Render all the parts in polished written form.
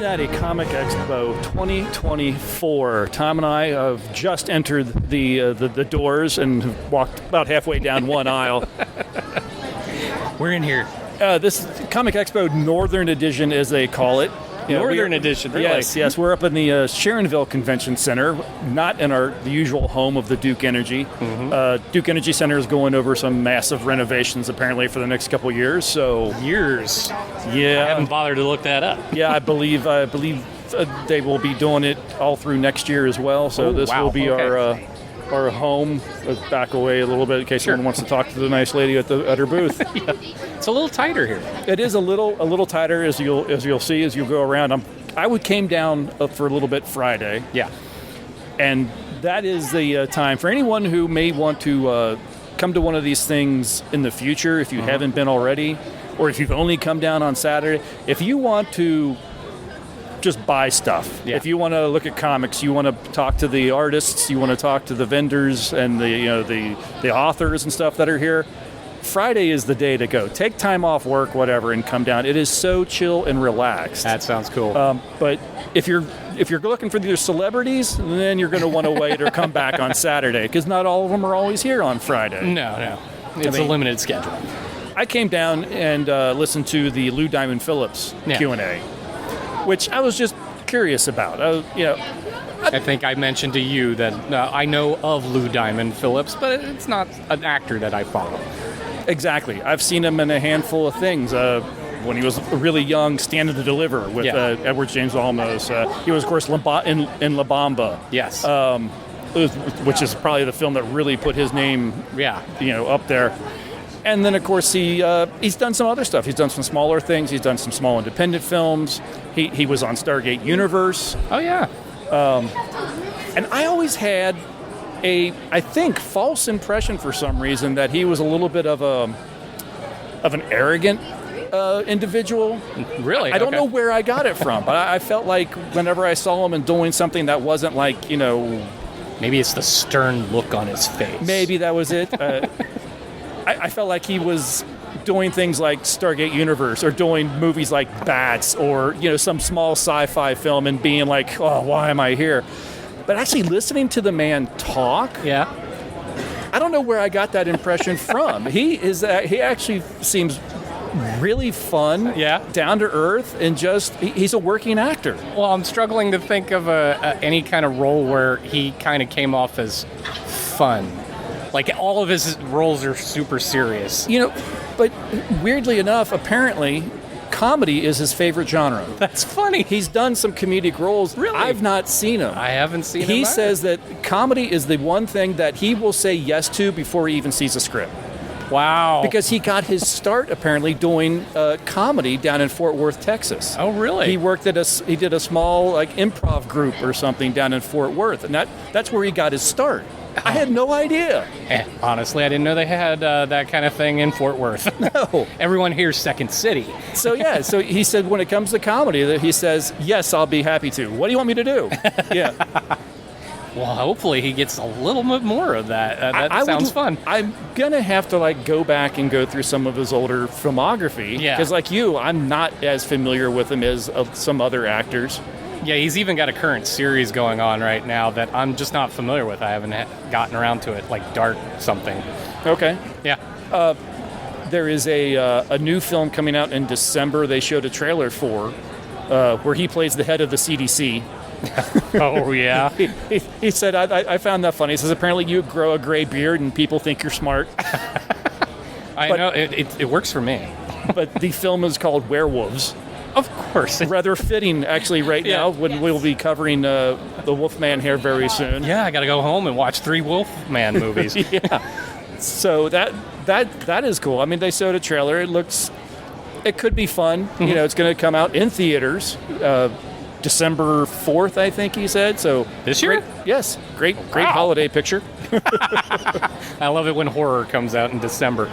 Cincinnati Comic Expo 2024. Tom and I have just entered the doors and have walked about halfway down one aisle. We're in here. This Comic Expo Northern Edition, as they call it. Northern Edition, really? Yes. We're up in the Sharonville Convention Center, not in the usual home of the Duke Energy. Mm-hmm. Duke Energy Center is going over some massive renovations, apparently, for the next couple of years. Years? Yeah. I haven't bothered to look that up. Yeah, I believe they will be doing it all through next year as well. So will be our home. Back away a little bit in case someone wants to talk to the nice lady at her booth. Yeah. It's a little tighter here. It is a little tighter as you'll see as you go around. I came down for a little bit Friday. Yeah. And that is the time for anyone who may want to come to one of these things in the future, if you haven't been already, or if you've only come down on Saturday. If you want to just buy stuff, if you want to look at comics, you want to talk to the artists, you want to talk to the vendors and the authors and stuff that are here, Friday is the day to go. Take time off work, whatever, and come down. It is so chill and relaxed. That sounds cool. But if you're looking for these celebrities, then you're going to want to wait or come back on Saturday, because not all of them are always here on Friday. No. It's a limited schedule. I came down and listened to the Lou Diamond Phillips Q&A, which I was just curious about. I think I mentioned to you that I know of Lou Diamond Phillips, but it's not an actor that I follow. Exactly. I've seen him in a handful of things. When he was really young, Stand to Deliver with Edward James Olmos. He was, of course, in La Bamba. Yes. Which is probably the film that really put his name up there. And then, of course, he's done some other stuff. He's done some smaller things. He's done some small independent films. He was on Stargate Universe. Oh, yeah. And I always had I think, false impression for some reason that he was a little bit of an arrogant individual. Really? I don't know where I got it from, but I felt like whenever I saw him and doing something that wasn't like, Maybe it's the stern look on his face. Maybe that was it. I felt like he was doing things like Stargate Universe or doing movies like Bats or, some small sci-fi film and being like, oh, why am I here? But actually listening to the man talk, I don't know where I got that impression from. He actually seems really fun, down to earth, and he's a working actor. Well, I'm struggling to think of any kind of role where he kind of came off as fun. Like, all of his roles are super serious. But weirdly enough, apparently, comedy is his favorite genre. That's funny. He's done some comedic roles. Really? I've not seen him. I haven't seen him He either. says that comedy is the one thing that he will say yes to before he even sees a script. Wow. Because he got his start, apparently, doing comedy down in Fort Worth, Texas. Oh, really? He did a small improv group or something down in Fort Worth, and that's where he got his start. I had no idea. Honestly, I didn't know they had that kind of thing in Fort Worth. No. Everyone here's Second City. So he said when it comes to comedy, he says, yes, I'll be happy to. What do you want me to do? Yeah. Well, hopefully he gets a little bit more of that. That sounds fun. I'm going to have to go back and go through some of his older filmography. Yeah. Because like you, I'm not as familiar with him as some other actors. Yeah, he's even got a current series going on right now that I'm just not familiar with. I haven't gotten around to it, like Dark something. Okay. Yeah. There is a new film coming out in December they showed a trailer for where he plays the head of the CDC. Oh, yeah? He said, I found that funny. He says, apparently you grow a gray beard and people think you're smart. I know. It works for me. But the film is called Werewolves. Of course. Rather fitting, actually, now when we'll be covering the Wolfman here very soon. Yeah, I got to go home and watch 3 Wolfman movies. Yeah. So that is cool. I mean, they showed a trailer. It could be fun. Mm-hmm. It's going to come out in theaters December 4th, I think he said. So This year? Yes, great Wow. holiday picture. I love it when horror comes out in December.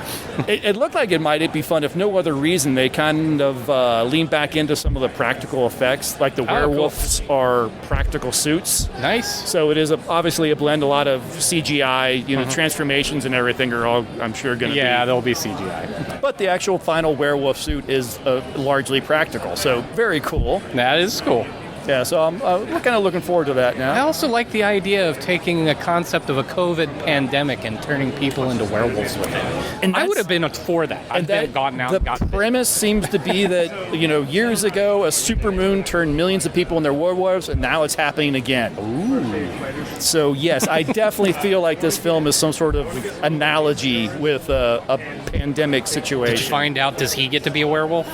It looked like it might be fun. If no other reason, they kind of leaned back into some of the practical effects, like the werewolves are practical suits. Nice. So it is obviously a blend. A lot of CGI, transformations and everything are all, I'm sure, going to be. Yeah, there'll be CGI. But the actual final werewolf suit is largely practical. So very cool. That is cool. Yeah, so I'm kind of looking forward to that I now. also like the idea of taking the concept of a COVID pandemic and turning people into werewolves with it. And I would have been for that. I've been gotten out the and gotten premise seems to be that, years ago, a supermoon turned millions of people into werewolves, and now it's happening again. Ooh. So, yes, I definitely feel like this film is some sort of analogy with a pandemic situation. Did you find out, does he get to be a werewolf?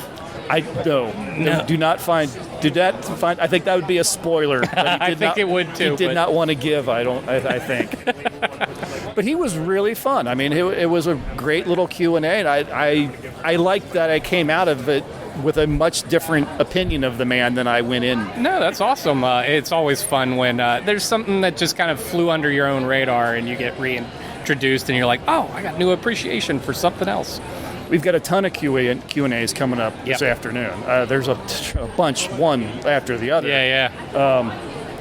No. Do not find. I think that would be a spoiler. But I think it would too. He did not want to give. I think. But he was really fun. I mean, it was a great little Q&A, and I liked that I came out of it with a much different opinion of the man than I went in. No, that's awesome. It's always fun when there's something that just kind of flew under your own radar and you get reintroduced and you're like, oh, I got new appreciation for something else. We've got a ton of Q&As coming up this afternoon. There's a bunch, one after the other. Yeah.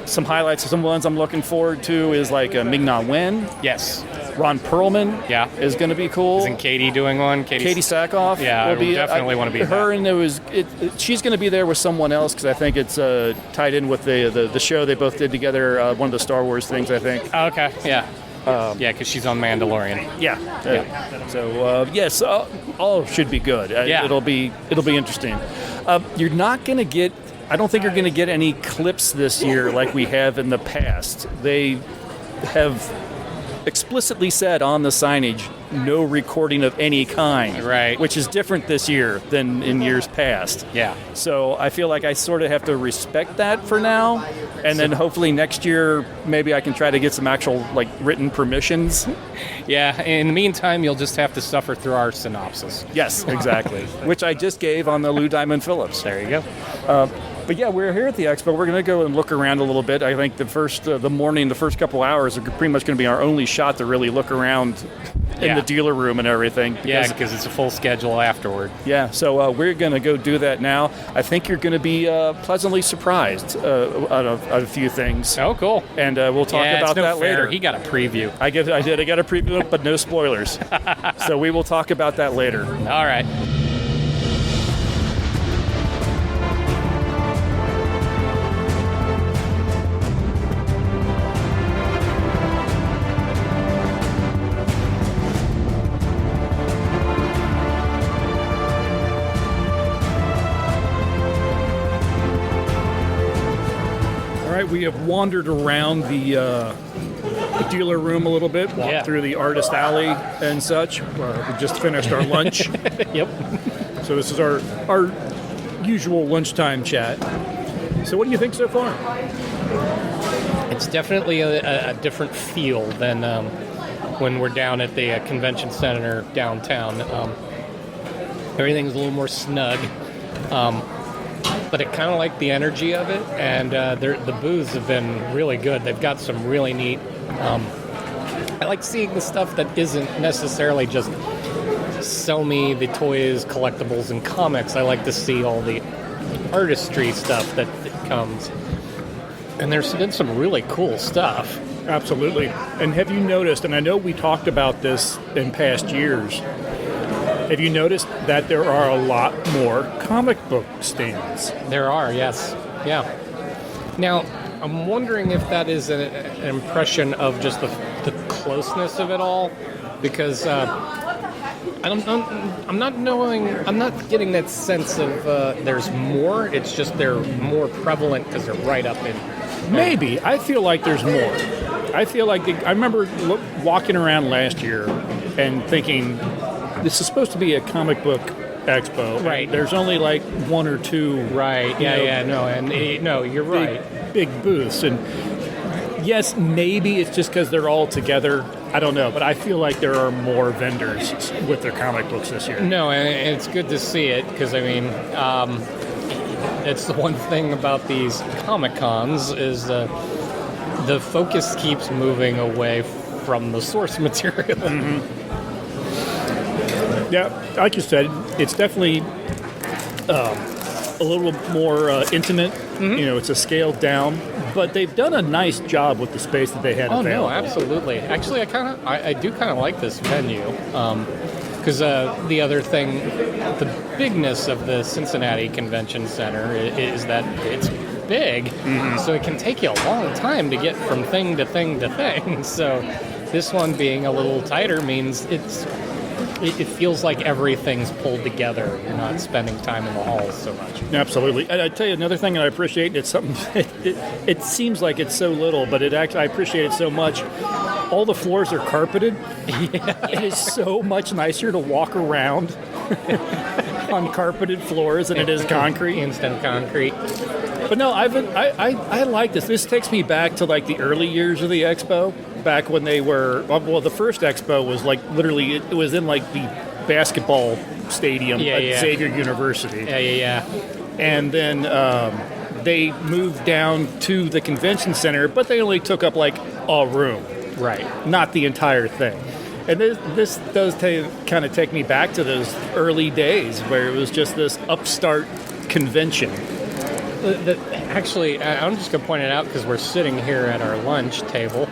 Some highlights, some ones I'm looking forward to is like Ming-Na Wen. Yes. Ron Perlman is going to be cool. Isn't Katie doing one? Katee Sackoff. Yeah, I definitely want to be her. That. And she's going to be there with someone else because I think it's tied in with the show they both did together. One of the Star Wars things, I think. Okay. Yeah. Because she's on Mandalorian. Yeah. So yes, all should be good. It'll be interesting. You're not going to get. I don't think you're going to get any clips this year like we have in the past. They have explicitly said on the signage, no recording of any kind. Right. Which is different this year than in years past. Yeah. So I feel like I sort of have to respect that for now. And then hopefully next year, maybe I can try to get some actual written permissions. Yeah. In the meantime, you'll just have to suffer through our synopsis. Yes, exactly. Which I just gave on the Lou Diamond Phillips. There you go. But yeah, we're here at the Expo. We're going to go and look around a little bit. I think the first couple hours are pretty much going to be our only shot to really look around in the dealer room and everything. Because it's a full schedule afterward. Yeah, so we're going to go do that now. I think you're going to be pleasantly surprised at a few things. Oh, cool. And we'll talk about that later. He got a preview. I got a preview, but no spoilers. So we will talk about that later. All right. We have wandered around the dealer room a little bit, walked through the artist alley and such. We just finished our lunch. Yep. So this is our usual lunchtime chat. So what do you think so far? It's definitely a different feel than when we're down at the convention center downtown. Everything's a little more snug. But I kind of like the energy of it, and the booths have been really good. They've got some really neat. I like seeing the stuff that isn't necessarily just sell me the toys, collectibles, and comics. I like to see all the artistry stuff that comes. And there's been some really cool stuff. Absolutely. And have you noticed, and I know we talked about this in past years, have you noticed that there are a lot more comic book stands? There are, yes. Yeah. Now, I'm wondering if that is an impression of just the closeness of it all, because I'm not getting that sense of there's more. It's just they're more prevalent because they're right up in. Maybe. I feel like there's more. I feel like I remember walking around last year and thinking, this is supposed to be a comic book expo. Right. There's only like one or two. Right. No, you're right. Big booths. And yes, maybe it's just because they're all together. I don't know. But I feel like there are more vendors with their comic books this year. No, and it's good to see it because, I mean, It's the one thing about these Comic-Cons is the focus keeps moving away from the source material. Yeah, like you said, it's definitely a little more intimate. It's a scaled down, but they've done a nice job with the space that they had available. No, absolutely. Actually, I do kind of like this venue. Because the other thing, the bigness of the Cincinnati Convention Center is that it's big, so it can take you a long time to get from thing to thing to thing. So this one being a little tighter means it feels like everything's pulled together. You're not spending time in the halls so much. Absolutely. And I tell you another thing that I appreciate. It's something. It seems like it's so little, but I appreciate it so much. All the floors are carpeted. Yeah. It is so much nicer to walk around on carpeted floors than it is concrete. Instant concrete. But no, I like this. This takes me back to like the early years of the Expo, back when they were, well, the first Expo was like literally, it was in like the basketball stadium at Xavier University. Yeah. And then they moved down to the convention center, but they only took up like a room. Right. Not the entire thing. And this does kind of take me back to those early days where it was just this upstart convention. Actually, I'm just going to point it out because we're sitting here at our lunch table.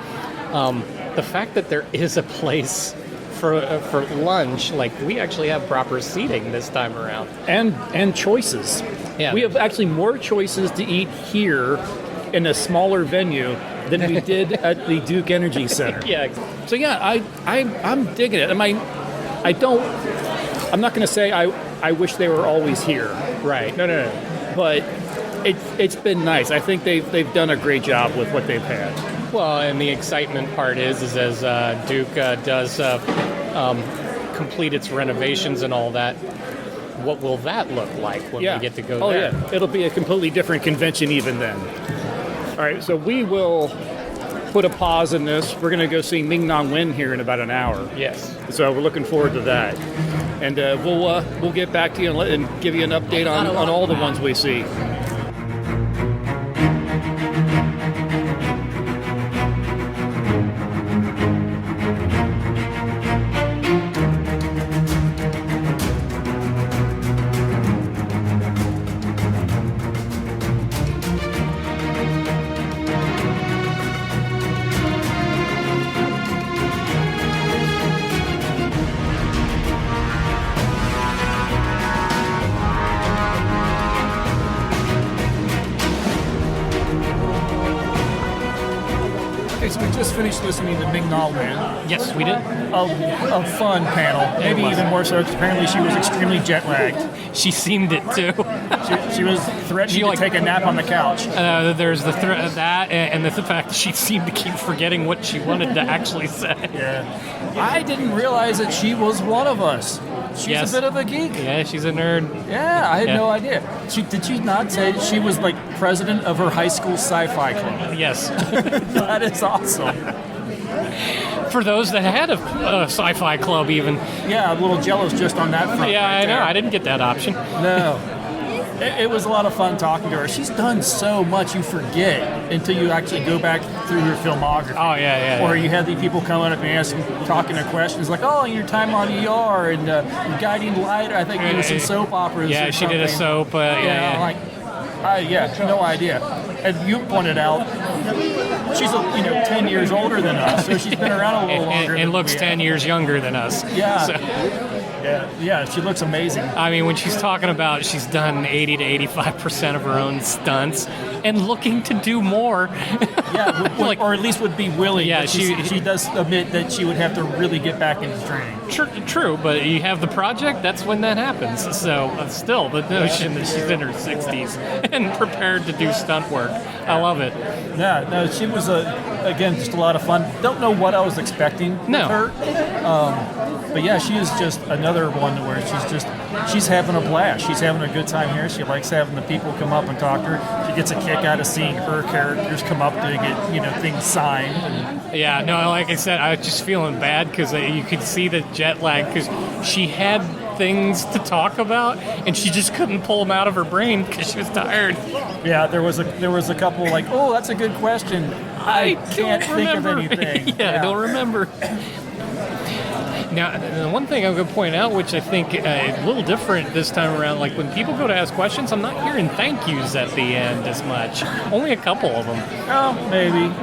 The fact that there is a place for lunch, like we actually have proper seating this time around. And choices. Yeah. We have actually more choices to eat here in a smaller venue than we did at the Duke Energy Center. Yeah. So yeah, I'm digging it. I'm not going to say I wish they were always here. Right. No. But it's been nice. I think they've done a great job with what they've had. Well, and the excitement part is as Duke does complete its renovations and all that, what will that look like when we get to go there? Yeah. It'll be a completely different convention even then. All right, so we will put a pause in this. We're going to go see Ming-Na Wen here in about an hour. Yes. So we're looking forward to that. And we'll get back to you and give you an update on all the ones we see. So we just finished listening to Ming-Na Wen. Yes, we did. A fun panel. Maybe even more so because apparently she was extremely jet lagged. She seemed it too. She was threatening to take a nap on the couch. There's the threat of that, and the fact that she seemed to keep forgetting what she wanted to actually say. Yeah. I didn't realize that she was one of us. She's a bit of a geek. Yeah, she's a nerd. Yeah, I had no idea. Did she not say that she was like president of her high school sci-fi club? Yes. That is awesome. For those that had a sci-fi club even. Yeah, a little jealous just on that front. Yeah, right I know. there. I didn't get that option. No. It was a lot of fun talking to her. She's done so much you forget until you actually go back through her filmography. Oh, yeah. Or you have the people coming up and asking, talking to questions like, oh, your time on ER and Guiding Light. I think there was some soap operas. Yeah, she did a soap. No idea. And you pointed out, she's 10 years older than us, so she's been around a little longer. And looks 10 years younger than us. Yeah. So. Yeah, she looks amazing. I mean, when she's talking about she's done 80 to 85% of her own stunts and looking to do more. Yeah, or at least would be willing. Yeah, she does admit that she would have to really get back into training. True, but you have the project, that's when that happens. So still, the notion that she's in her 60s and prepared to do stunt work, I love it. Yeah, no, she was, again, just a lot of fun. Don't know what I was expecting with her. But yeah, she is just another one where she's having a blast. She's having a good time here. She likes having the people come up and talk to her. She gets a kick out of seeing her characters come up to get things signed. Yeah, no, like I said, I was just feeling bad because you could see the jet lag because she had things to talk about, and she just couldn't pull them out of her brain because she was tired. Yeah, there was a couple like, oh, that's a good question. I can't think of anything. I don't remember. Now, the one thing I'm going to point out, which I think is a little different this time around, like when people go to ask questions, I'm not hearing thank yous at the end as much. Only a couple of them. Oh, maybe.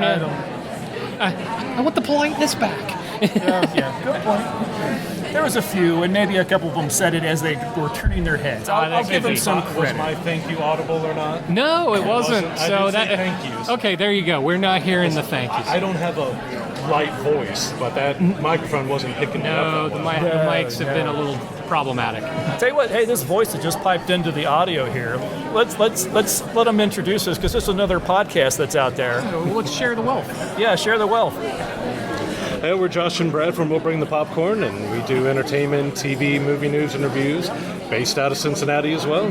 I want the politeness back. Yeah, good point. There was a few, and maybe a couple of them said it as they were turning their heads. I'll give them some credit. Was my thank you audible or not? No, it wasn't. So I did say thank yous. Okay, there you go. We're not hearing the thank yous. I don't have a light voice, but that microphone wasn't picking it up. No, the mics have been a little problematic. Tell you what, hey, this voice that just piped into the audio here. Let's let them introduce us because this is another podcast that's out there. Let's share the wealth. Yeah, share the wealth. Hey, we're Josh and Brad from We'll Bring the Popcorn, and we do entertainment, TV, movie news, and reviews, based out of Cincinnati as well.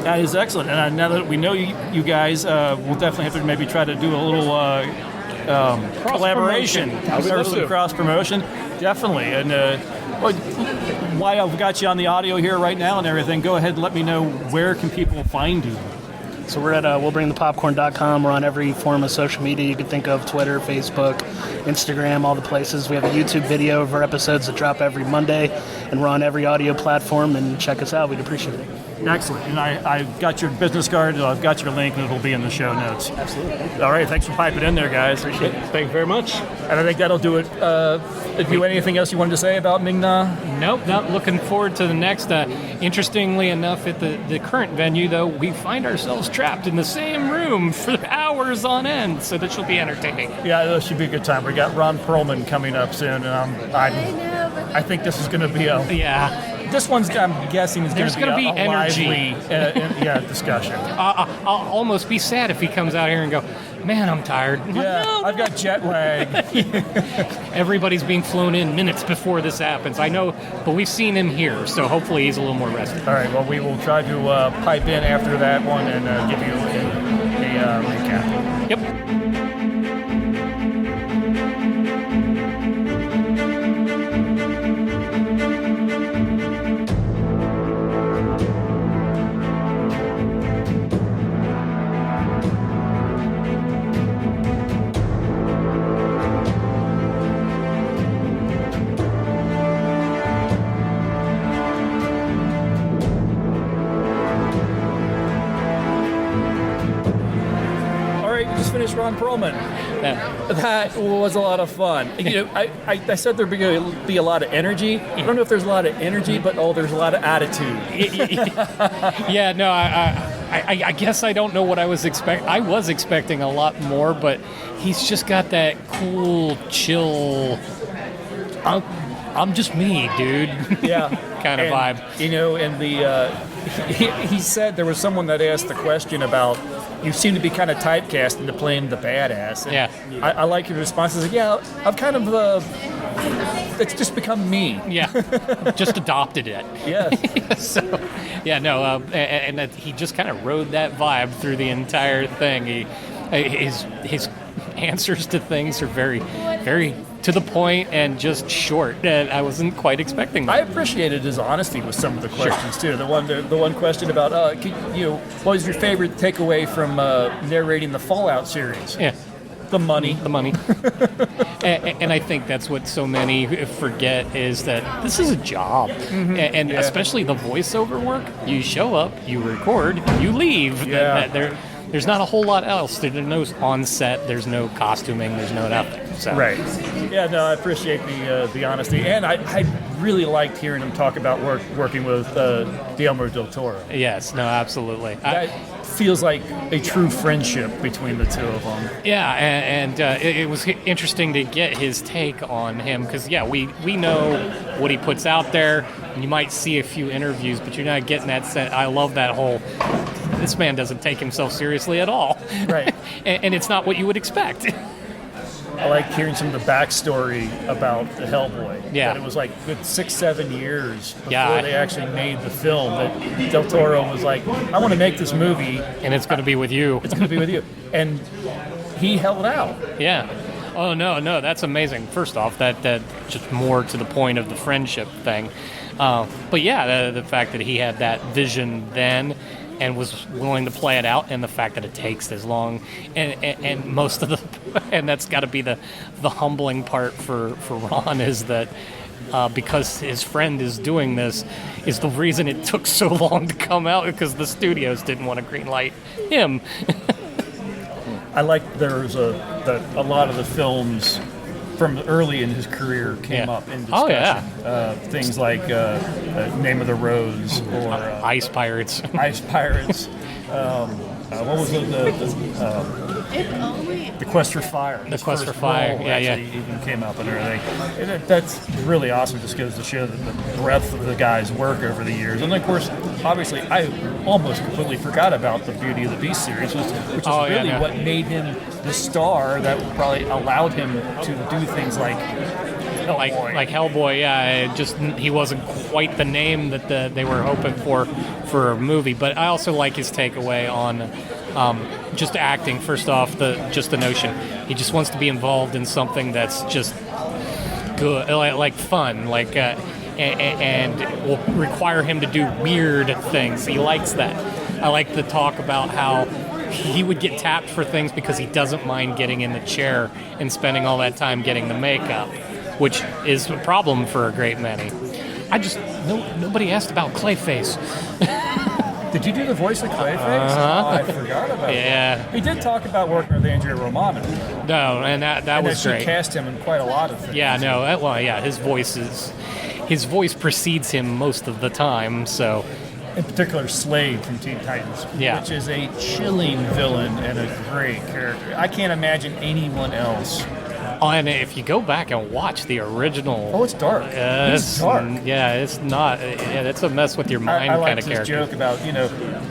That is excellent. And now that we know you guys, we'll definitely have to maybe try to do a little collaboration. Some cross-promotion. Definitely. And why I've got you on the audio here right now and everything, go ahead and let me know where can people find you. So we're at willbringthepopcorn.com. We're on every form of social media you could think of, Twitter, Facebook, Instagram, all the places. We have a YouTube video of our episodes that drop every Monday, and we're on every audio platform, and check us out. We'd appreciate it. Excellent. And I've got your business card, and I've got your link, and it'll be in the show notes. Absolutely. All right, thanks for piping in there, guys. Appreciate it. Thank you very much. And I think that'll do it. Do you anything else you wanted to say about Ming-Na? Nope, not looking forward to the next. Interestingly enough, at the current venue, though, we find ourselves trapped in the same room for hours on end, so that should be entertaining. Yeah, this should be a good time. We got Ron Perlman coming up soon, and I think this is going to be This one's, I'm guessing, is going to be a energy. lively discussion. I'll almost be sad if he comes out here and go, man, I'm tired. No, I've got jet lag. Everybody's being flown in minutes before this happens. I know, but we've seen him here, so hopefully he's a little more rested. All right, well, we will try to pipe in after that one and give you a recap. Yep. Finished Ron Perlman. Yeah. That was a lot of fun. You know, I said there'd be a lot of energy. I don't know if there's a lot of energy, but there's a lot of attitude. Yeah, no, I guess I don't know what I was expecting. I was expecting a lot more, but he's just got that cool, chill, I'm just me, dude. Yeah. kind of vibe. You know, and he said there was someone that asked the question about, you seem to be kind of typecast into playing the badass. And yeah. I like your responses. Like, yeah, I've kind of, it's just become me. Yeah. Just adopted it. Yeah. So, yeah, no, and he just kind of rode that vibe through the entire thing. His answers to things are very, very to the point and just short. And I wasn't quite expecting that. I appreciated his honesty with some of the questions too. The one question about what was your favorite takeaway from narrating the Fallout series? Yeah. The money. The money. and I think that's what so many forget is that this is a job. Mm-hmm. And especially the voiceover work, you show up, you record, you leave. Yeah. There's not a whole lot else. There's no on set, there's no costuming, there's no nothing. So. Right. Yeah, no, I appreciate the honesty. And I really liked hearing him talk about working with Guillermo del Toro. Yes, no, absolutely. That feels like a true friendship between the two of them. Yeah, and it was interesting to get his take on him because, we know what he puts out there, and you might see a few interviews, but you're not getting that sense. I love that whole, this man doesn't take himself seriously at all. Right. and it's not what you would expect. I like hearing some of the backstory about the Hellboy. Yeah. That it was like good 6-7 years before they actually made the film that Del Toro was like, I want to make this movie. And it's going to be with you. It's going to be with you. And he held out. Yeah. Oh no, that's amazing. First off, that just more to the point of the friendship thing. But yeah, the fact that he had that vision then and was willing to play it out, and the fact that it takes as long, and most of the, and that's got to be the humbling part for Ron, is that because his friend is doing this, is the reason it took so long to come out, because the studios didn't want to greenlight him. I like there's a lot of the films from early in his career came up in discussion. Oh, yeah. Things like Name of the Rose or Ice Pirates. Ice Pirates. What was the Quest for Fire? The Quest for Fire, yeah. Even came up and everything. And that's really awesome. Just goes to show that the breadth of the guy's work over the years. And of course, obviously, I almost completely forgot about the Beauty of the Beast series, which is really what made him the star that probably allowed him to do things like Hellboy. Like Hellboy, yeah. He wasn't quite the name that they were hoping for a movie. But I also like his takeaway on just acting. First off, the notion he just wants to be involved in something that's just good, like fun, and will require him to do weird things. He likes that. I like the talk about how he would get tapped for things because he doesn't mind getting in the chair and spending all that time getting the makeup, which is a problem for a great many. Nobody asked about Clayface. Did you do the voice of Clayface? Uh-huh. Oh, I forgot about Yeah. that. He did talk about working with Andrea Romano. No, and that was great. She cast him in quite a lot of things. Yeah, no, his voice precedes him most of the time, so. In particular, Slade from Teen Titans, which is a chilling villain and a great character. I can't imagine anyone else. Oh, and if you go back and watch the original... it's dark. It's dark. Yeah, it's not... Yeah, it's a mess with your mind kind of character. I like this joke about,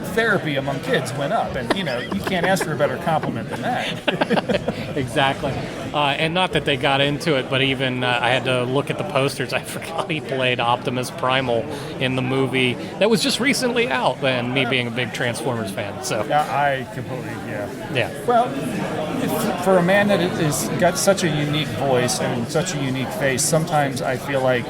therapy among kids went up, and, you can't ask for a better compliment than that. Exactly. And not that they got into it, but even I had to look at the posters. I forgot he played Optimus Primal in the movie that was just recently out, and me being a big Transformers fan, so... Yeah, I completely, Yeah. Well, for a man that has got such a unique voice and such a unique face, sometimes I feel like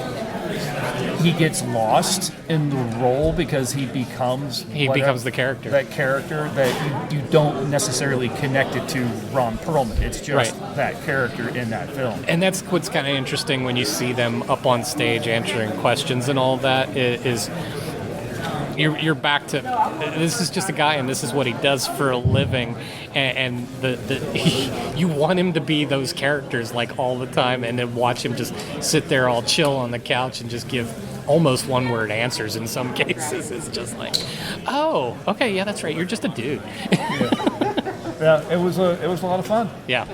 he gets lost in the role because he becomes the character. That character that you don't necessarily connect it to Ron Perlman. It's just that character in that film. And that's what's kind of interesting when you see them up on stage answering questions and all that is you're back to this is just a guy and this is what he does for a living, and you want him to be those characters like all the time, and then watch him just sit there all chill on the couch and just give almost one-word answers in some cases. It's just like, oh, okay, yeah, that's right, you're just a dude. Yeah, it was a lot of fun. Yeah.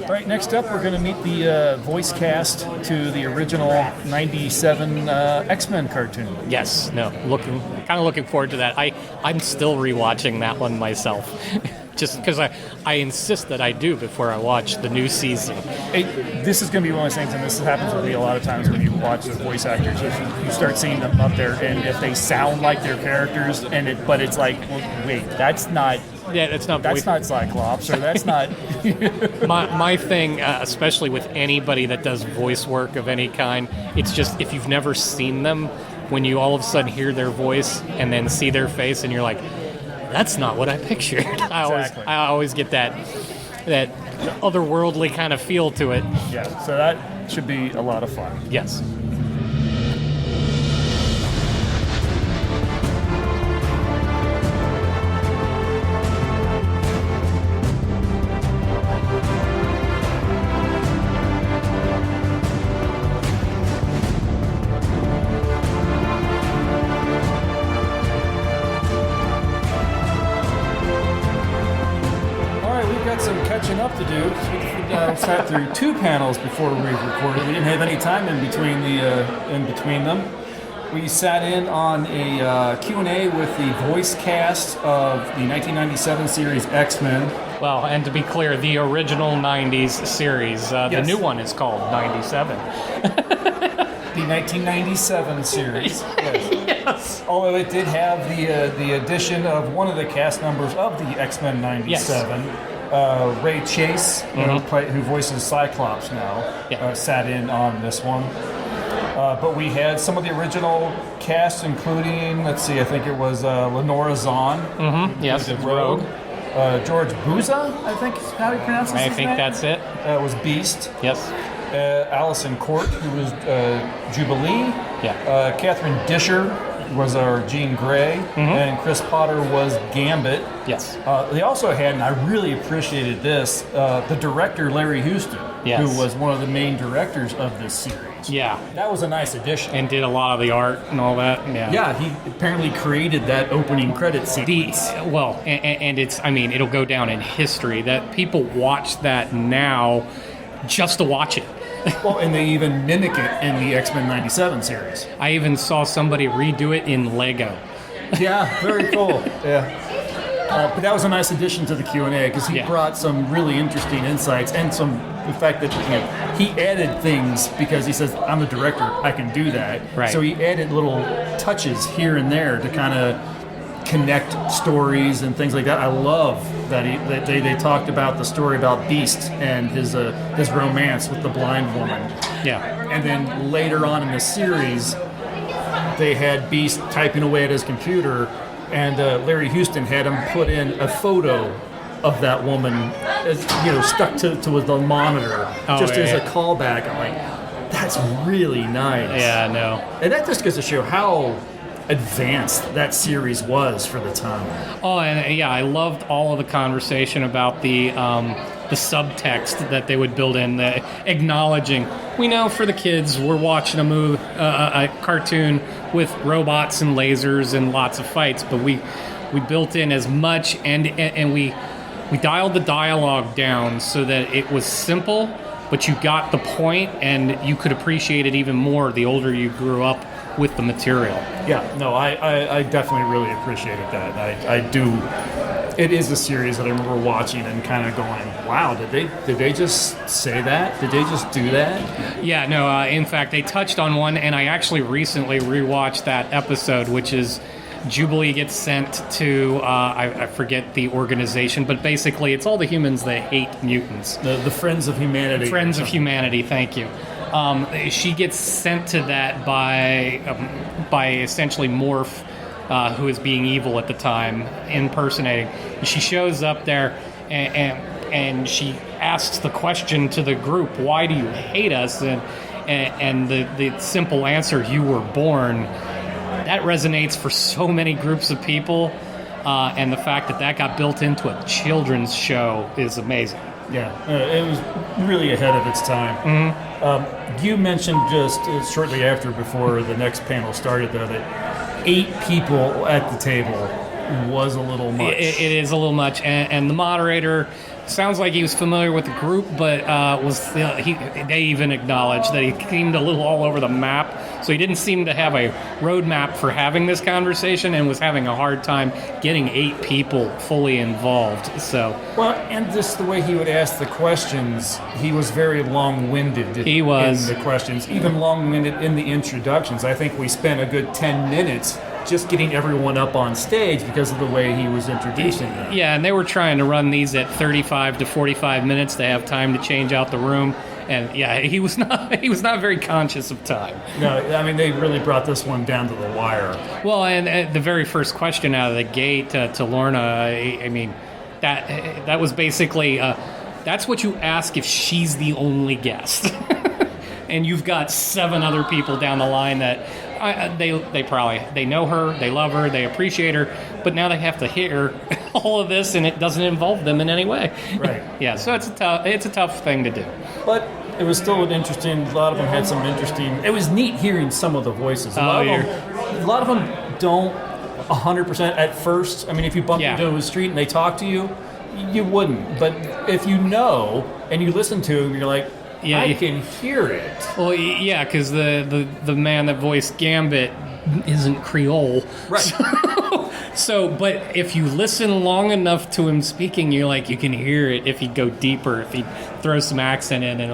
All right, next up, we're going to meet the voice cast to the original '97 X-Men cartoon. Yes, kind of looking forward to that. I'm still rewatching that one myself, just because I insist that I do before I watch the new season. This is going to be one of those things, and this happens with me a lot of times when you watch the voice actors. You start seeing them up there, and if they sound like their characters, but it's like, well, wait, that's not. Yeah, that's not Cyclops, or that's not... my thing, especially with anybody that does voice work of any kind, it's just, if you've never seen them, when you all of a sudden hear their voice and then see their face and you're like, that's not what I pictured. I always get that otherworldly kind of feel to it. Yeah, so that should be a lot of fun. Yes. Up to do. We sat through 2 panels before we recorded. We didn't have any time in between them. We sat in on a Q&A with the voice cast of the 1997 series X-Men. Well, and to be clear, the original 90s series. The new one is called 97. The 1997 series. Yes. Although it did have the addition of one of the cast members of the X-Men 97. Yes. Ray Chase, who voices Cyclops now, sat in on this one. But we had some of the original cast, including, let's see, I think it was Lenora Zahn. Yes, who did Rogue. George Buza, I think is how he pronounces his name. That's it. Was Beast. Yes. Allison Court, who was Jubilee. Yeah. Catherine Disher was our Jean Grey, and Chris Potter was Gambit. Yes. They also had, and I really appreciated this, the director Larry Houston, who was one of the main directors of this series. Yeah. That was a nice addition. And did a lot of the art and all that. Yeah, he apparently created that opening credit sequence. And it's, I mean, it'll go down in history that people watch that now just to watch it. Well, and they even mimic it in the X-Men 97 series. I even saw somebody redo it in Lego. Yeah, very cool. Yeah. But that was a nice addition to the Q&A because he brought some really interesting insights and the fact that he added things because he says, I'm the director, I can do that. Right. So he added little touches here and there to kind of connect stories and things like that. I love that they talked about the story about Beast and his romance with the blind woman. Yeah. And then later on in the series, they had Beast typing away at his computer, and Larry Houston had him put in a photo of that woman, as stuck to the monitor, as a callback. I'm like, that's really nice. Yeah, no. And that just goes to show how advanced that series was for the time. Oh, and I loved all of the conversation about the subtext that they would build in, the acknowledging. We know for the kids, we're watching a cartoon with robots and lasers and lots of fights, but we built in as much and we dialed the dialogue down so that it was simple, but you got the point and you could appreciate it even more the older you grew up with the material. Yeah, no, I definitely really appreciated that. I do. It is a series that I remember watching and kind of going, wow, did they just say that? Did they just do that? Yeah, no, in fact, they touched on one, and I actually recently rewatched that episode, which is Jubilee gets sent to, I forget the organization, but basically it's all the humans that hate mutants. The Friends of Humanity. Friends of Humanity, thank you. She gets sent to that by essentially Morph, who is being evil at the time, impersonating. She shows up there and she asks the question to the group, why do you hate us? And the simple answer, you were born. That resonates for so many groups of people, and the fact that got built into a children's show is amazing. Yeah, it was really ahead of its time. Mm-hmm. You mentioned just shortly before the next panel started, though, that 8 people at the table was a little much. It is a little much, and the moderator sounds like he was familiar with the group, but they even acknowledged that he seemed a little all over the map. So he didn't seem to have a roadmap for having this conversation and was having a hard time getting 8 people fully involved. So and just the way he would ask the questions, he was very long-winded. He was. In the questions, even long-winded in the introductions. I think we spent a good 10 minutes just getting everyone up on stage because of the way he was introducing them. Yeah, and they were trying to run these at 35 to 45 minutes to have time to change out the room. And yeah, he was not very conscious of time. No, I mean, they really brought this one down to the wire. Well, and the very first question out of the gate to Lorna, I mean, that was basically, that's what you ask if she's the only guest. And you've got 7 other people down the line that they know her, they love her, they appreciate her, but now they have to hear all of this, and it doesn't involve them in any way. Right. Yeah. So it's a tough thing to do. But it was still an interesting. A lot of them had some interesting. It was neat hearing some of the voices. A lot of them don't 100% at first. I mean, if you bump into the street and they talk to you, you wouldn't. But if you know and you listen to them, you're like, I can hear it. Well, yeah, because the man that voiced Gambit isn't Creole. Right. So, but if you listen long enough to him speaking, you can hear it if he'd go deeper, if he'd throw some accent in, and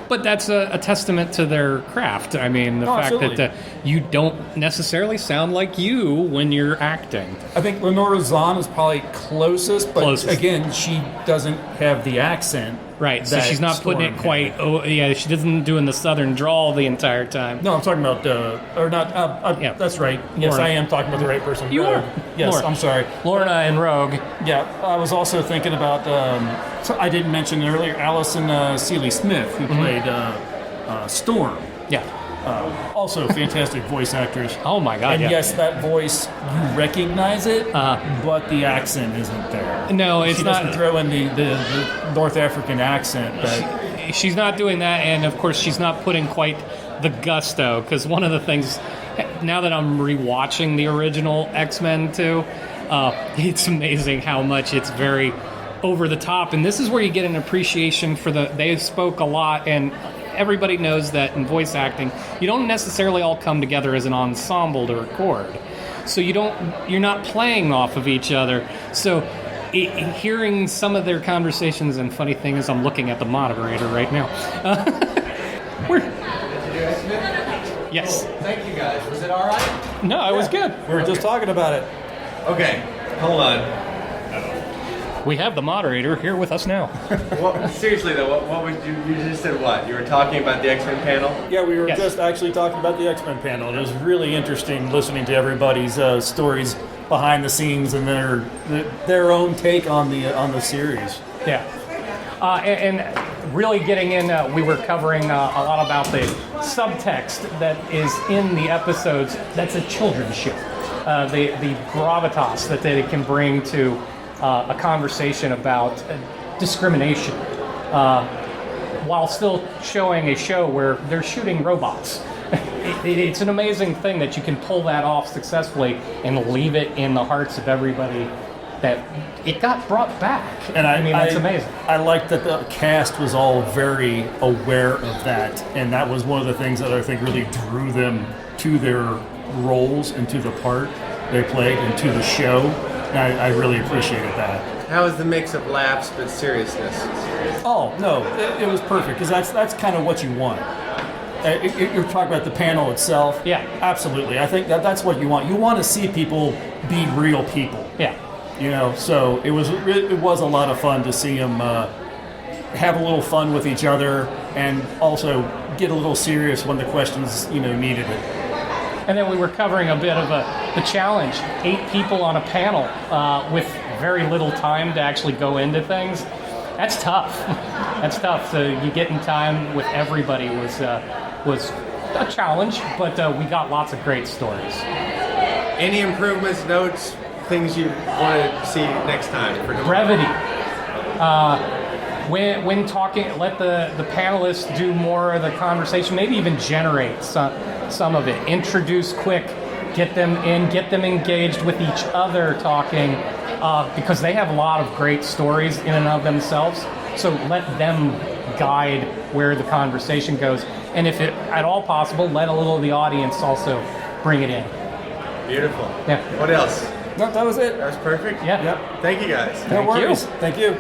but that's a testament to their craft. I mean, the fact that you don't necessarily sound like you when you're acting. I think Lenora Zahn is probably closest, but again, she doesn't have the accent. Right, so that she's not putting Storm it quite. had. Oh, yeah, she doesn't doing the southern drawl the entire time. No, I'm talking about or not. Yeah. That's right. Yes, Lorna. I am talking about the right person. You are. Yes, Lorna. I'm sorry. Lorna and Rogue. Yeah, I was also thinking about. So I didn't mention earlier, Allison Seeley Smith, who played Storm. Yeah. Also, fantastic voice actress. Oh my God. And yeah. yes, that voice, you recognize it, but the accent isn't there. No, it's she not. doesn't throw in the North African accent. But She's not doing that, and of course, she's not putting quite the gusto. Because one of the things, now that I'm rewatching the original X-Men 2, it's amazing how much it's very over the top. And this is where you get an appreciation for they spoke a lot, and everybody knows that in voice acting, you don't necessarily all come together as an ensemble to record. So you're not playing off of each other. So hearing some of their conversations, and funny thing is I'm looking at the moderator right now. Yes. Thank you guys. Was it all right? No, it was good. we were just talking about it. Okay, hold on. We have the moderator here with us now. Well, seriously though, what was you just said what? You were talking about the X-Men panel? Yeah, we were Yes. just actually talking about the X-Men panel. It was really interesting listening to everybody's stories behind the scenes and their own take on the series. Yeah. And really getting in, we were covering a lot about the subtext that is in the episodes. That's a children's show. The gravitas that they can bring to a conversation about discrimination, while still showing a show where they're shooting robots. It's an amazing thing that you can pull that off successfully and leave it in the hearts of everybody, that it got brought back. And I mean, that's amazing. I like that the cast was all very aware of that, and that was one of the things that I think really drew them to their roles and to the part they played and to the show. And I really appreciated that. How was the mix of laughs but seriousness? Oh no, it was perfect because that's kind of what you want. You're talking about the panel itself. Yeah. Absolutely. I think that's what you want. You want to see people be real people. Yeah. You know, so it was a lot of fun to see them have a little fun with each other and also get a little serious when the questions needed it. And then we were covering a bit of the challenge. 8 people on a panel with very little time to actually go into things. That's tough. That's tough. So you get in time with everybody was a challenge, but we got lots of great stories. Any improvements, notes, things you want to see next time for tomorrow? Brevity. When talking, let the panelists do more of the conversation, maybe even generate some of it. Introduce quick, get them in, get them engaged with each other talking, because they have a lot of great stories in and of themselves. So let them guide where the conversation goes. And if it at all possible, let a little of the audience also bring it in. Beautiful. Yeah. What else? No, that was it. That was perfect? Yeah. Yep. Thank you guys. No Thank you. worries. Thank you.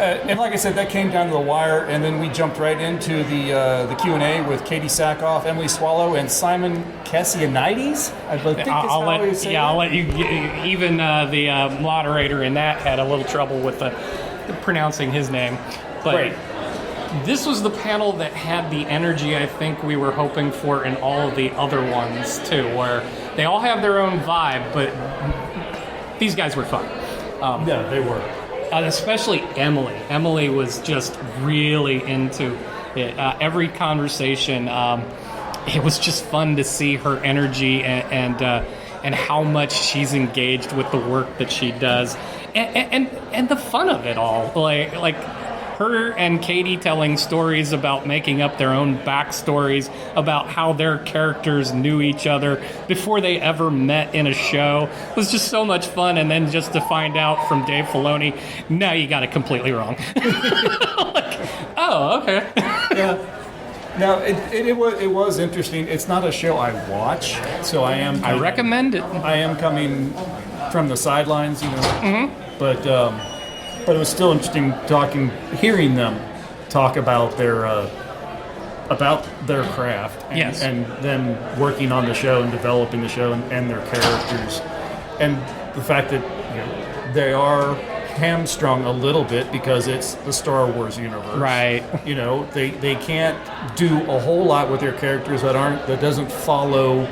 And like I said, that came down to the wire, and then we jumped right into the Q&A with Katee Sackoff, Emily Swallow, and Simon Cassianides. I think I'll let you. that. Even the moderator in that had a little trouble with pronouncing his name, but Right. this was the panel that had the energy I think we were hoping for in all of the other ones too, where they all have their own vibe, but these guys were fun. Yeah, they were. Especially Emily. Emily was just really into it. Every conversation, it was just fun to see her energy and how much she's engaged with the work that she does, and the fun of it all. Like her and Katee telling stories about making up their own backstories about how their characters knew each other before they ever met in a show was just so much fun. And then just to find out from Dave Filoni, no, you got it completely wrong. Oh, okay. Yeah. Now it was interesting. It's not a show I watch, so I recommend it. I am coming from the sidelines, but it was still interesting hearing them talk about their craft, and, Yes. and them working on the show and developing the show and their characters, and the fact that they are hamstrung a little bit because it's the Star Wars universe. Right. You know, they can't do a whole lot with their characters that doesn't follow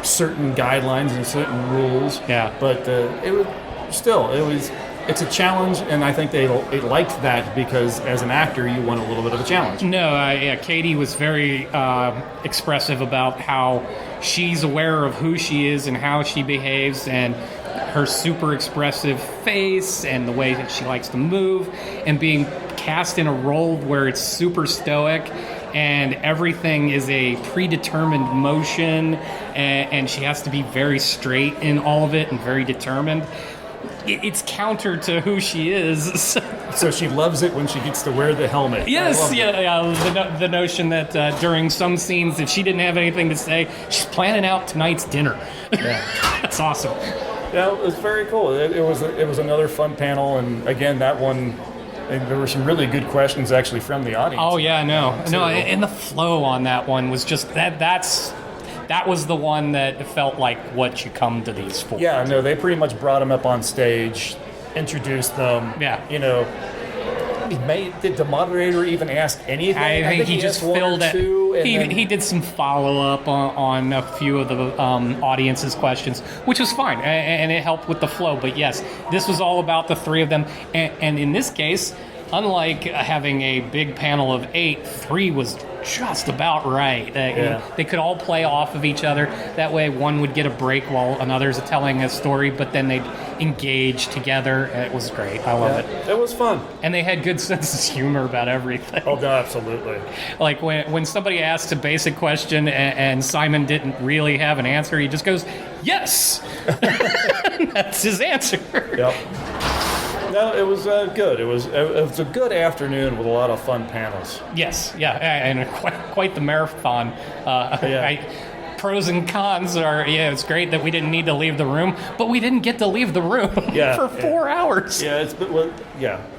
certain guidelines and certain rules. Yeah. But it's a challenge, and I think they liked that because as an actor, you want a little bit of a challenge. No, Katee was very expressive about how she's aware of who she is and how she behaves, and her super expressive face and the way that she likes to move, and being cast in a role where it's super stoic and everything is a predetermined motion, and she has to be very straight in all of it and very determined. It's counter to who she is. So she loves it when she gets to wear the helmet. Yes, the notion that during some scenes, if she didn't have anything to say, she's planning out tonight's dinner. Yeah. That's awesome. Yeah, it was very cool. It was another fun panel, and again, that one, and there were some really good questions actually from the audience. Oh yeah, no, and the flow on that one was just that was the one that felt like what you come to these for. Yeah, no, they pretty much brought them up on stage, introduced them. Yeah. You know, did the moderator even ask anything? I think he just filled it. He did some follow-up on a few of the audience's questions, which was fine, and it helped with the flow. But yes, this was all about the three of them. And in this case, unlike having a big panel of 8, 3 was just about right. They could all play off of each other. That way one would get a break while another's telling a story, but then they'd engage together. It was great. I love it. It was fun. And they had good sense of humor about everything. Oh, no, absolutely. Like when somebody asked a basic question and Simon didn't really have an answer, he just goes, yes! That's his answer. Yep. No, it was good. It was a good afternoon with a lot of fun panels. Yes, yeah, and quite the marathon. Pros and cons are, it's great that we didn't need to leave the room, but we didn't get to leave the room for 4 hours. Yeah,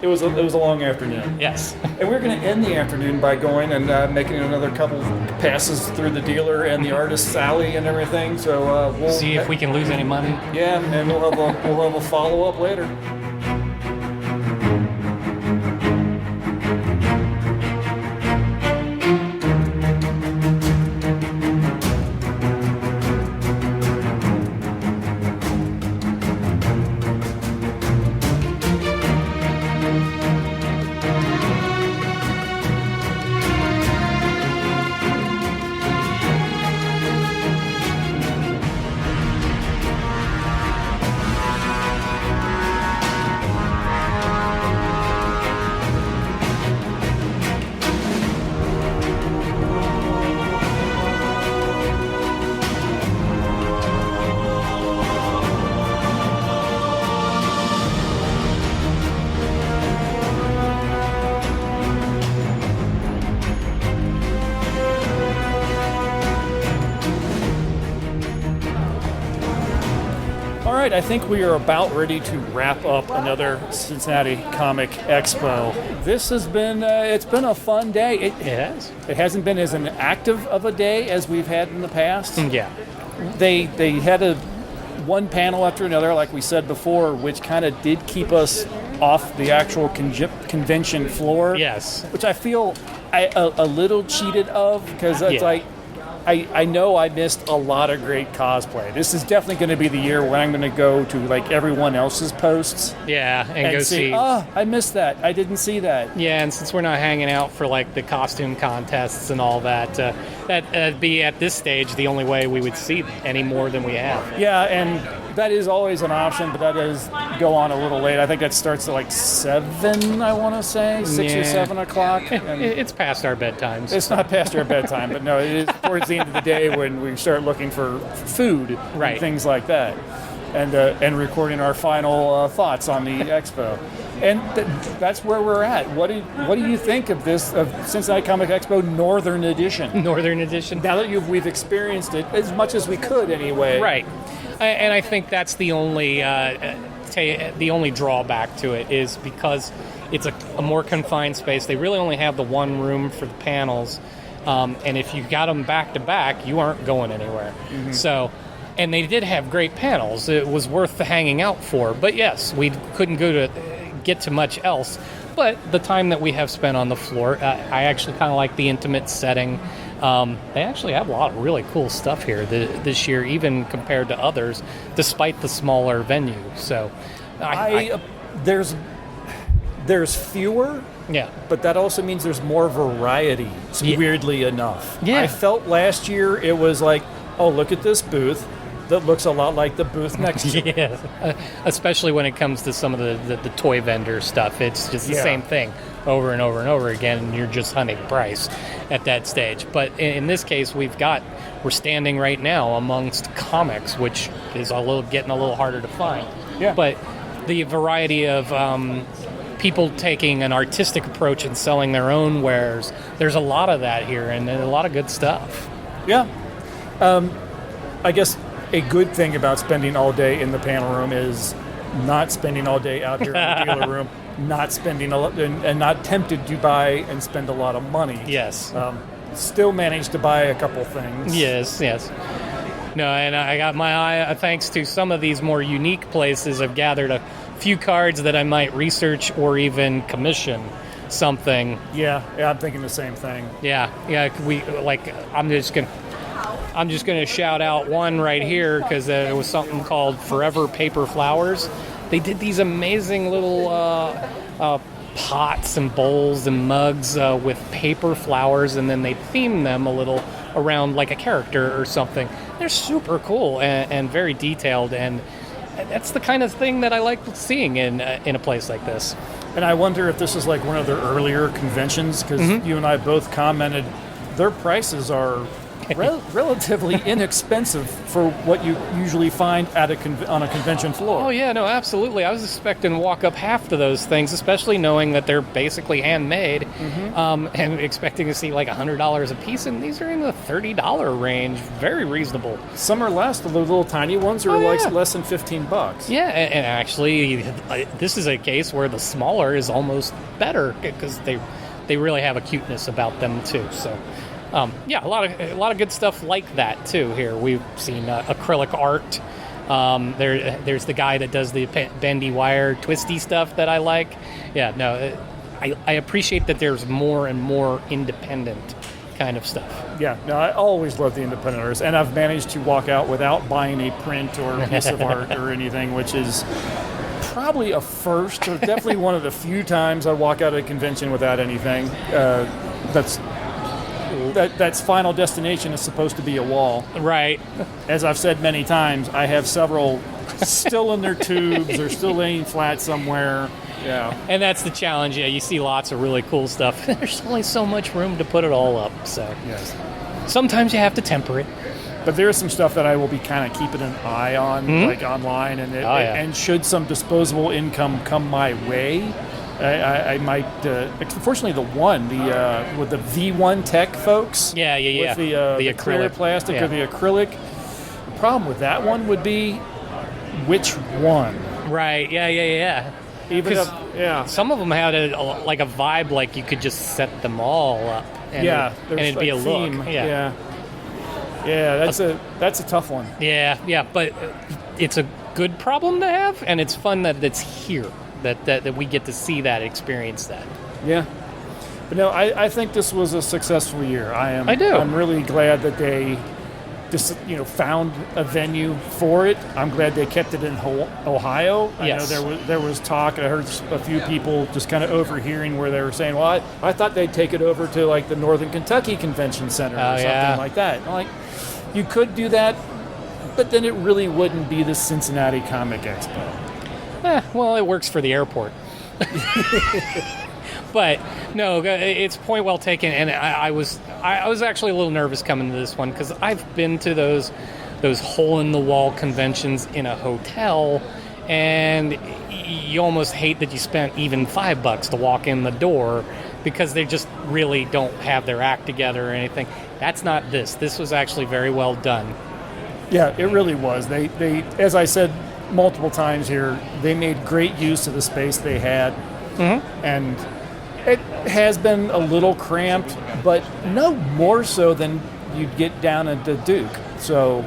it was a long afternoon. Yes. And we're going to end the afternoon by going and making another couple passes through the dealer and the artist's alley and everything. So we'll see if we can lose any money. Yeah, and we'll have a follow-up later. I think we are about ready to wrap up another Cincinnati Comic Expo. This has been it's been a fun day. It has. It hasn't been as an active of a day as we've had in the past. Yeah. They had one panel after another, like we said before, which kind of did keep us off the actual convention floor. Yes. Which I feel a little cheated of, because it's like, I know I missed a lot of great cosplay. This is definitely going to be the year when I'm going to go to like everyone else's posts. Yeah, and go see. Oh, I missed that. I didn't see that. Yeah, and since we're not hanging out for like the costume contests and all that, that'd be at this stage the only way we would see any more than we have. Yeah, and that is always an option, but that does go on a little late. I think that starts at like 7, I want to say, 6 or 7 o'clock. It's past our bedtimes. It's not past our bedtime, but no, it is towards the end of the day when we start looking for food and things like that, and recording our final thoughts on the expo. And that's where we're at. What do you think of this, of Cincinnati Comic Expo Northern Edition? Northern Edition. Now that we've experienced it as much as we could anyway. Right. And I think that's the only drawback to it, is because it's a more confined space. They really only have the one room for the panels, and if you got them back to back, you aren't going anywhere. Mm-hmm. So, and they did have great panels. It was worth hanging out for. But yes, we couldn't go to get to much else. But the time that we have spent on the floor, I actually kind of like the intimate setting. They actually have a lot of really cool stuff here this year, even compared to others, despite the smaller venue. So, there's fewer. Yeah. But that also means there's more variety, weirdly enough. Yeah. I felt last year it was like, oh, look at this booth that looks a lot like the booth next to it. Yeah. Especially when it comes to some of the toy vendor stuff. It's just the same thing over and over and over again, and you're just hunting price at that stage. But in this case, we're standing right now amongst comics, which is getting a little harder to find. Yeah. But the variety of people taking an artistic approach and selling their own wares, there's a lot of that here, and a lot of good stuff. Yeah. I guess a good thing about spending all day in the panel room is not spending all day out here in the dealer room, not spending a lot, and not tempted to buy and spend a lot of money. Yes. Still managed to buy a couple things. Yes. No, and I got my eye, thanks to some of these more unique places, I've gathered a few cards that I might research or even commission something. Yeah, I'm thinking the same thing. Yeah. I'm just gonna shout out one right here because it was something called Forever Paper Flowers. They did these amazing little pots and bowls and mugs with paper flowers, and then they themed them a little around like a character or something. They're super cool and very detailed, and that's the kind of thing that I like seeing in a place like this. And I wonder if this is like one of their earlier conventions, because you and I both commented their prices are relatively inexpensive for what you usually find at on a convention floor. Oh yeah, no, absolutely. I was expecting to walk up half to those things, especially knowing that they're basically handmade, and expecting to see like $100 a piece, and these are in the $30 range. Very reasonable. Some are less. The little tiny ones are less than $15. Yeah, and actually, this is a case where the smaller is almost better because they really have a cuteness about them too. So. A lot of good stuff like that too. Here we've seen acrylic art. There's the guy that does the bendy wire, twisty stuff that I like. Yeah, no, I appreciate that there's more and more independent kind of stuff. Yeah, no, I always love the independent artists, and I've managed to walk out without buying a print or a piece of art or anything, which is probably a first, or definitely one of the few times I walk out of a convention without anything. That's final destination is supposed to be a wall. Right. As I've said many times, I have several still in their tubes or still laying flat somewhere. Yeah. And that's the challenge. Yeah, you see lots of really cool stuff. There's only so much room to put it all up. So yes. Sometimes you have to temper it. But there's some stuff that I will be kind of keeping an eye on, like online, and should some disposable income come my way, I might. Fortunately, with the V1 Tech folks. Yeah. With the clear plastic or the acrylic. The problem with that one would be which one. Right. Yeah. Some of them had a vibe like you could just set them all up. And it'd be a theme. Look. Yeah. That's a tough one. Yeah. But it's a good problem to have, and it's fun that it's here. That we get to see that, experience that. Yeah. But no, I think this was a successful year. I do. I'm really glad that they just found a venue for it. I'm glad they kept it in Ohio. Yes. I know there was talk. I heard a few people just kind of overhearing where they were saying, well, I thought they'd take it over to like the Northern Kentucky Convention Center or something like that. I'm like, you could do that, but then it really wouldn't be the Cincinnati Comic Expo. Well, it works for the airport. But no, it's point well taken. And I was actually a little nervous coming to this one because I've been to those hole in the wall conventions in a hotel, and you almost hate that you spent even $5 to walk in the door because they just really don't have their act together or anything. That's not this. This was actually very well done. Yeah, it really was. They as I said multiple times here, they made great use of the space they had, and it has been a little cramped, but no more so than you'd get down at the Duke. So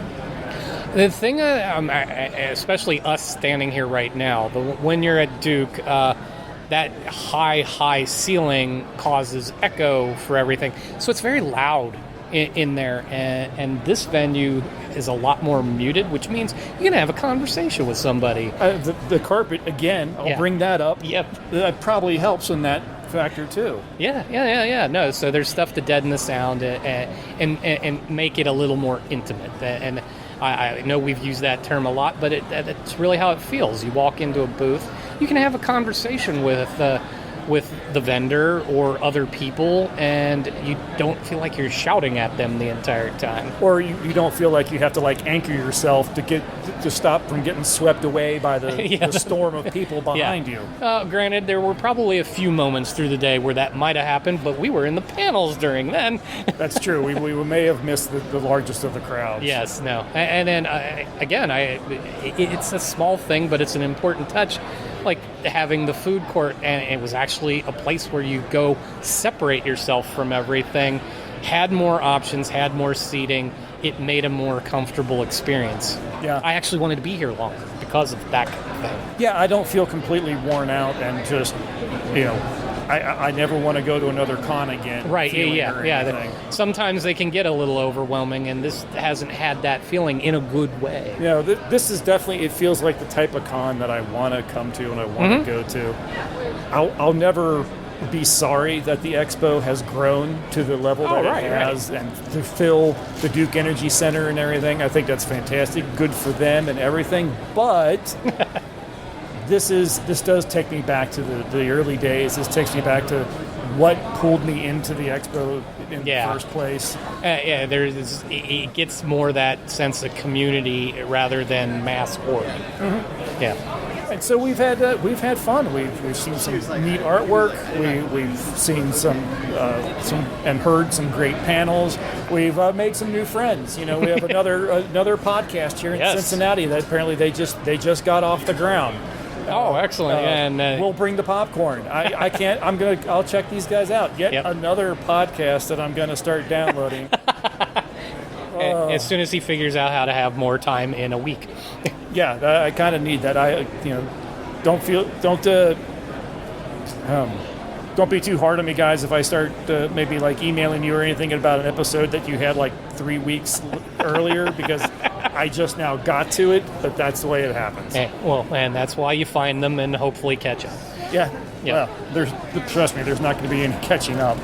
the thing, especially us standing here right now, when you're at Duke, that high ceiling causes echo for everything. So it's very loud in there, and this venue is a lot more muted, which means you're going to have a conversation with somebody. The carpet, again, I'll bring that up. Yep. That probably helps in that factor, too. Yeah. No, so there's stuff to deaden the sound and make it a little more intimate. And I know we've used that term a lot, but it's really how it feels. You walk into a booth, you can have a conversation with the vendor or other people, and you don't feel like you're shouting at them the entire time. Or you don't feel like you have to like anchor yourself to stop from getting swept away by the storm of people behind you. Granted, there were probably a few moments through the day where that might have happened, but we were in the panels during then. That's true. We may have missed the largest of the crowds. Yes, no. And then, it's a small thing, but it's an important touch. Like having the food court, and it was actually a place where you go separate yourself from everything, had more options, had more seating. It made a more comfortable experience. Yeah. I actually wanted to be here longer because of that kind of thing. Yeah, I don't feel completely worn out and just, I never want to go to another con again. Right, yeah. Sometimes they can get a little overwhelming, and this hasn't had that feeling in a good way. Yeah, this is definitely, it feels like the type of con that I want to come to and I want to go to. I'll never be sorry that the Expo has grown to the level that it has, and to fill the Duke Energy Center and everything. I think that's fantastic. Good for them and everything, but... This does take me back to the early days. This takes me back to what pulled me into the Expo in the first place. It gets more that sense of community rather than mass hoarding. Mm-hmm. Yeah. And so we've had fun. We've seen some neat artwork. We've seen some and heard some great panels. We've made some new friends. We have another podcast here in Cincinnati that apparently they just got off the ground. Oh, excellent! And we'll bring the popcorn. I'll check these guys out. Another podcast that I'm gonna start downloading. As soon as he figures out how to have more time in a week. Yeah, I kind of need that. Don't be too hard on me, guys, if I start maybe like emailing you or anything about an episode that you had like 3 weeks earlier, because I just now got to it, but that's the way it happens. And that's why you find them and hopefully catch up. Yeah. Well, trust me, there's not going to be any catching up.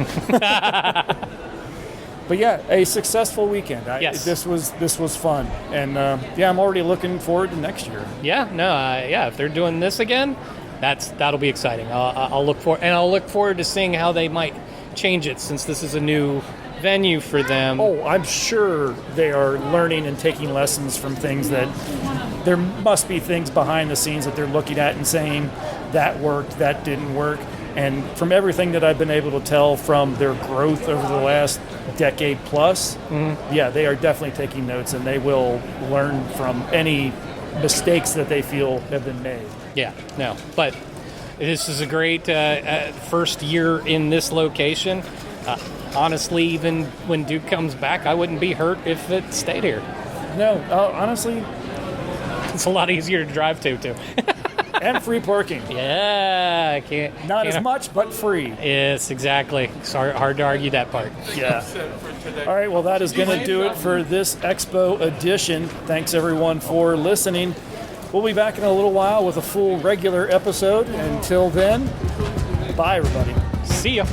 But yeah, a successful weekend. Yes. This was fun, and I'm already looking forward to next year. If they're doing this again, that'll be exciting. I'll look forward to seeing how they might change it, since this is a new venue for them. Oh, I'm sure they are learning and taking lessons from things that there must be things behind the scenes that they're looking at and saying that worked, that didn't work. And from everything that I've been able to tell from their growth over the last decade plus, they are definitely taking notes, and they will learn from any mistakes that they feel have been made. Yeah, no, but this is a great first year in this location. Honestly, even when Duke comes back, I wouldn't be hurt if it stayed here. No, honestly, it's a lot easier to drive to, too. And free parking. Yeah, I can't. Not as much, but free. Yes, exactly. It's hard to argue that part. Yeah. All right, well, that is going to do it for this Expo edition. Thanks, everyone, for listening. We'll be back in a little while with a full regular episode. Until then, bye, everybody. See ya.